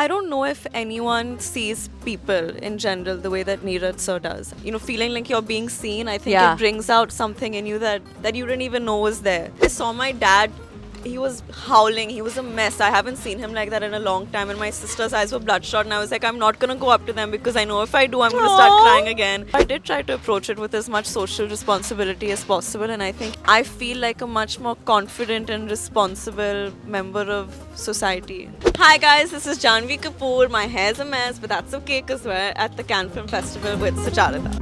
I don't know if anyone sees people in general the way that Neeraj sir does. You know, feeling like you're being seen, I think Yeah. it brings out something in you that you didn't even know was there. I saw my dad, he was howling, he was a mess. I haven't seen him like that in a long time, and my sister's eyes were bloodshot, and I was like, I'm not gonna go up to them because I know if I do, I'm gonna start Aww. crying again. I did try to approach it with as much social responsibility as possible, and I think I feel like a much more confident and responsible member of society. Hi guys, this is Janvi Kapoor. My hair's a mess, but that's okay because we're at the Cannes Film Festival with Sucharita.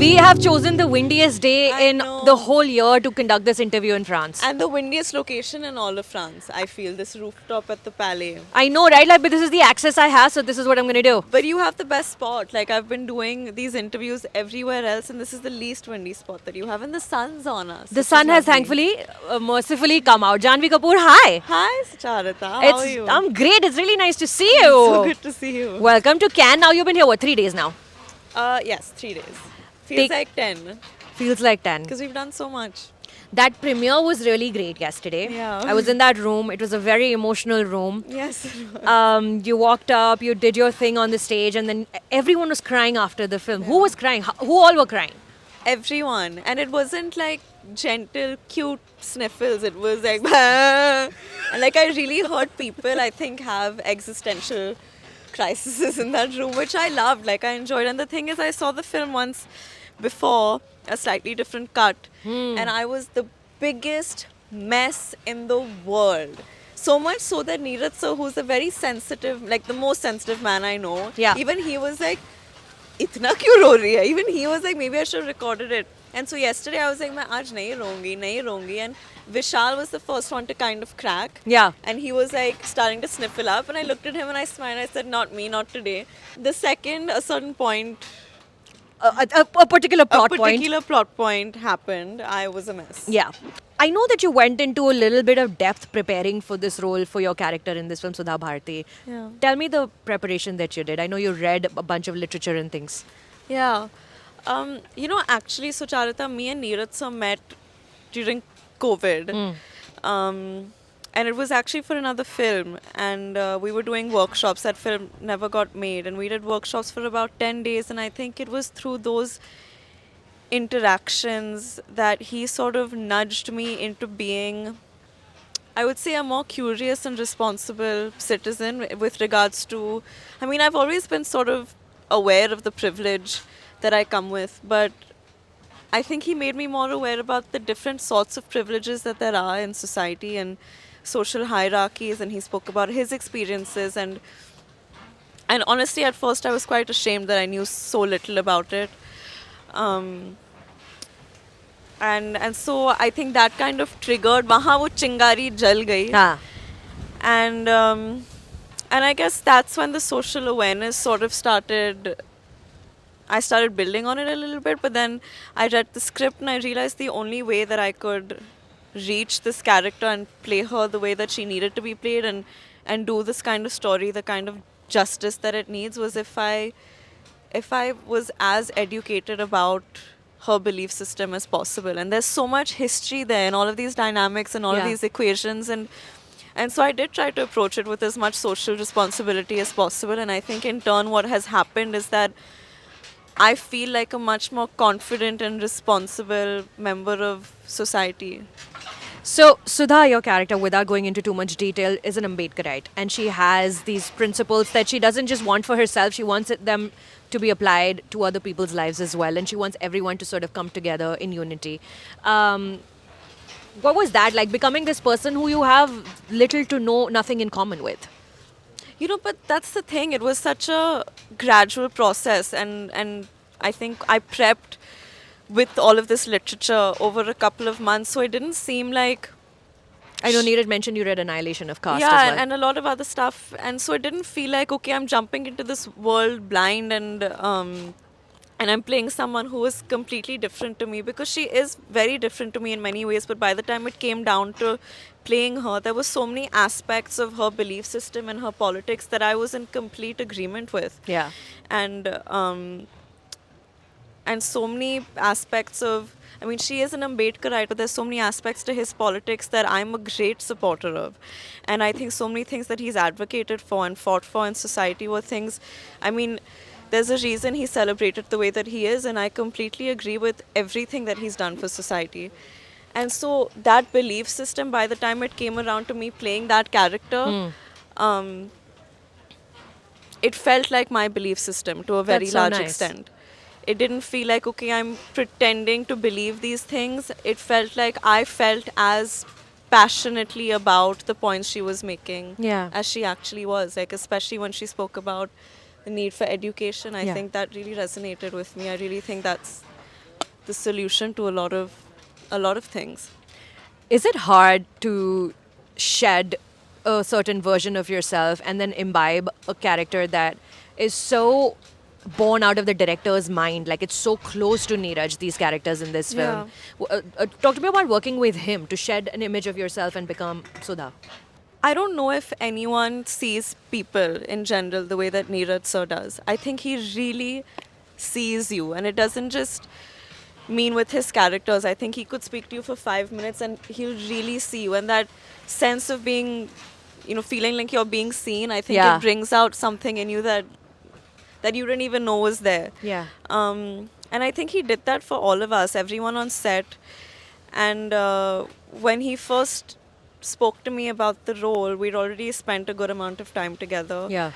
We have chosen the windiest day I in know. the whole year to conduct this interview in France. And the windiest location in all of France, I feel, this rooftop at the Palais. I know, right? Like, but this is the access I have, so this is what I'm gonna do. But you have the best spot. Like, I've been doing these interviews everywhere else, and this is the least windy spot that you have, and the sun's on us. The sun has thankfully, mercifully come out. Janvi Kapoor, hi. Hi, Sucharita. How are you? I'm great. It's really nice to see you. So good to see you. Welcome to Cannes. Now you've been here, what, 3 days now? Yes, 3 days. Feels Take- like 10 Feels like 10. because we've done so much. That premiere was really great yesterday. Yeah. I was in that room. It was a very emotional room. Yes. You walked up, you did your thing on the stage, and then everyone was crying after the film. Who was crying? Who all were crying? Everyone. And it wasn't like gentle, cute sniffles. It was like, and like I really heard people, I think, have existential crises in that room, which I loved. Like I enjoyed. And the thing is, I saw the film once before, a slightly different cut, and I was the biggest mess in the world. So much so that Neeraj sir, who's a very sensitive, like the most sensitive man I know, Yeah. even he was like, इतना क्यों रो रही है? Even he was like, maybe I should have recorded it. And so yesterday I was like, मैं आज नहीं रोऊंगी. And Vishal was the first one to kind of crack. Yeah. And he was like starting to sniffle up. And I looked at him and I smiled. I said, not me, not today. The second a certain point, A particular plot a point. particular plot point happened, I was a mess. Yeah. I know that you went into a little bit of depth preparing for this role for your character in this film, Sudha Bharti. Yeah. Tell me the preparation that you did. I know you read a bunch of literature and things. Yeah. You know, actually, Sucharita, me and Neeraj sir met during COVID. And it was actually for another film. And we were doing workshops. That film never got made. And we did workshops for about 10 days. And I think it was through those interactions that he sort of nudged me into being, I would say, a more curious and responsible citizen with regards to, I mean, I've always been sort of aware of the privilege that I come with, but I think he made me more aware about the different sorts of privileges that there are in society and social hierarchies, and he spoke about his experiences, and honestly at first I was quite ashamed that I knew so little about it. And so I think that kind of triggered, wahan wo chingari jal gayi. Ah. And I guess that's when the social awareness sort of started. I started building on it a little bit, but then I read the script and I realized the only way that I could reach this character and play her the way that she needed to be played and do this kind of story, the kind of justice that it needs, was if I was as educated about her belief system as possible. And there's so much history there and all of these dynamics and all of Yeah. these equations, and so I did try to approach it with as much social responsibility as possible. And I think in turn what has happened is that I feel like a much more confident and responsible member of society. So, Sudha, your character, without going into too much detail, is an Ambedkarite. And she has these principles that she doesn't just want for herself, she wants them to be applied to other people's lives as well. And she wants everyone to sort of come together in unity. What was that like, becoming this person who you have little to nothing in common with? You know, but that's the thing. It was such a gradual process, and I think I prepped with all of this literature over a couple of months, so it didn't seem like, I know Neeraj mentioned you read Annihilation of Caste yeah, as well. and a lot of other stuff, and so it didn't feel like, okay, I'm jumping into this world blind, and I'm playing someone who is completely different to me, because she is very different to me in many ways. But by the time it came down to playing her, there were so many aspects of her belief system and her politics that I was in complete agreement with. Yeah. And and so many aspects of, I mean, she is an Ambedkarite, but there's so many aspects to his politics that I'm a great supporter of. And I think so many things that he's advocated for and fought for in society were things, I mean, there's a reason he's celebrated the way that he is, and I completely agree with everything that he's done for society. And so that belief system, by the time it came around to me playing that character, um, it felt like my belief system to a very That's so large nice. extent. It didn't feel like, okay, I'm pretending to believe these things. It felt like I felt as passionately about the points she was making Yeah. as she actually was. Like, especially when she spoke about the need for education, I Yeah. think that really resonated with me. I really think that's the solution to a lot of things. Is it hard to shed a certain version of yourself and then imbibe a character that is so born out of the director's mind? Like it's so close to Neeraj, these characters in this film. Talk to me about working with him to shed an image of yourself and become Sudha. I don't know if anyone sees people in general the way that Neeraj sir does. I think he really sees you, and it doesn't just mean with his characters. I think he could speak to you for 5 minutes and he'll really see you, and that sense of being, feeling like you're being seen, I think Yeah. it brings out something in you that you didn't even know was there. Yeah. And I think he did that for all of us, everyone on set. And when he first spoke to me about the role, we'd already spent a good amount of time together. Yeah.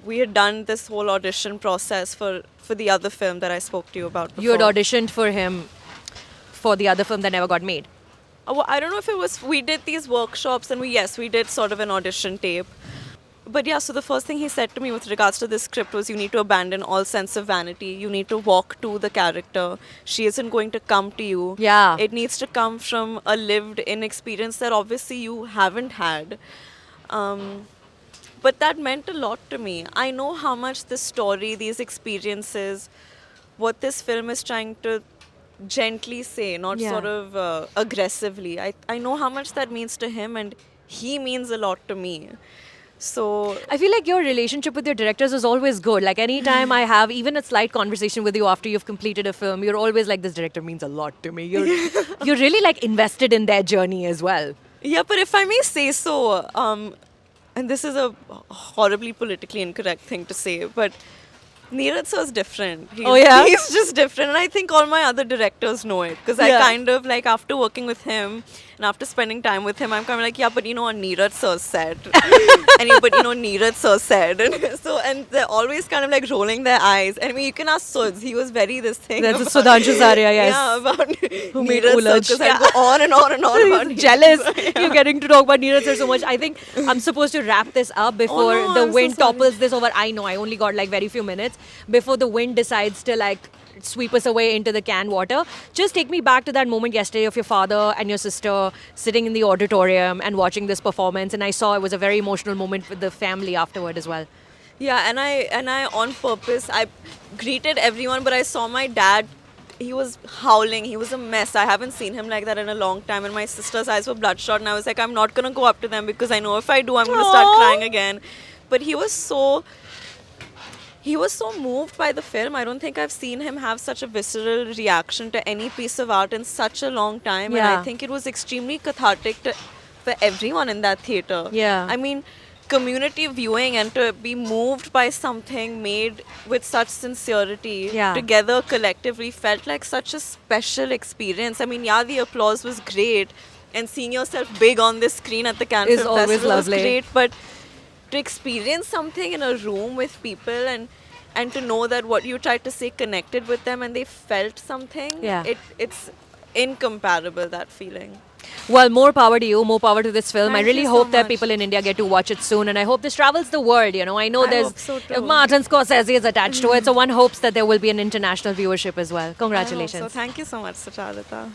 We had done this whole audition process for the other film that I spoke to you about before. You had auditioned for him for the other film that never got made. Well, I don't know if it was, we did these workshops and we did sort of an audition tape. But yeah, so the first thing he said to me with regards to this script was, you need to abandon all sense of vanity. You need to walk to the character. She isn't going to come to you. Yeah. It needs to come from a lived in experience that obviously you haven't had. But that meant a lot to me. I know how much this story, these experiences, what this film is trying to gently say, not Yeah. sort of aggressively. I know how much that means to him, and he means a lot to me. So I feel like your relationship with your directors is always good. Like anytime I have even a slight conversation with you after you've completed a film, you're always like, this director means a lot to me. You're really like invested in their journey as well. yeah, but if I may say so, and this is a horribly politically incorrect thing to say, but Neeraj sir is different. Oh, yeah? He's just different, and I think all my other directors know it, because I Yeah. kind of like, after working with him and after spending time with him, I'm kind of like, yeah, but what Neeraj sir said, but Neeraj sir said, and they're always kind of like rolling their eyes. And I mean, you can ask Suds, he was very this thing. That's about- Sudhanshu Saria, yes. Yeah, about Who made Neeraj sir, Ulaj. because I go on and on and on about He's Neeraj jealous. sir. You're getting to talk about Neeraj sir so much. I think I'm supposed to wrap this up before no, the I'm so wind sorry. topples this over. I know I only got like very few minutes before the wind decides to like sweep us away into the canned water. Just take me back to that moment yesterday of your father and your sister sitting in the auditorium and watching this performance, and I saw it was a very emotional moment with the family afterward as well. Yeah, and I on purpose, I greeted everyone, but I saw my dad. He was howling. He was a mess. I haven't seen him like that in a long time. And my sister's eyes were bloodshot, and I was like, I'm not gonna go up to them because I know if I do, I'm gonna start Aww. crying again. But he was so moved by the film. I don't think I've seen him have such a visceral reaction to any piece of art in such a long time. And Yeah. I think it was extremely cathartic for everyone in that theater. Yeah. I mean, community viewing and to be moved by something made with such sincerity Yeah. together collectively felt like such a special experience. I mean, yeah, the applause was great, and seeing yourself big on the screen at the Cannes Is Film always Festival lovely. was great, but to experience something in a room with people and to know that what you tried to say connected with them and they felt something, Yeah. it's incomparable, that feeling. Well, more power to you, more power to this film. I Thank really you so hope that much. people in India get to watch it soon, and I hope this travels the world. I know I there's hope so too. Martin Scorsese is attached to it, so one hopes that there will be an international viewership as well. I hope Congratulations. So thank you so much, Sucharita.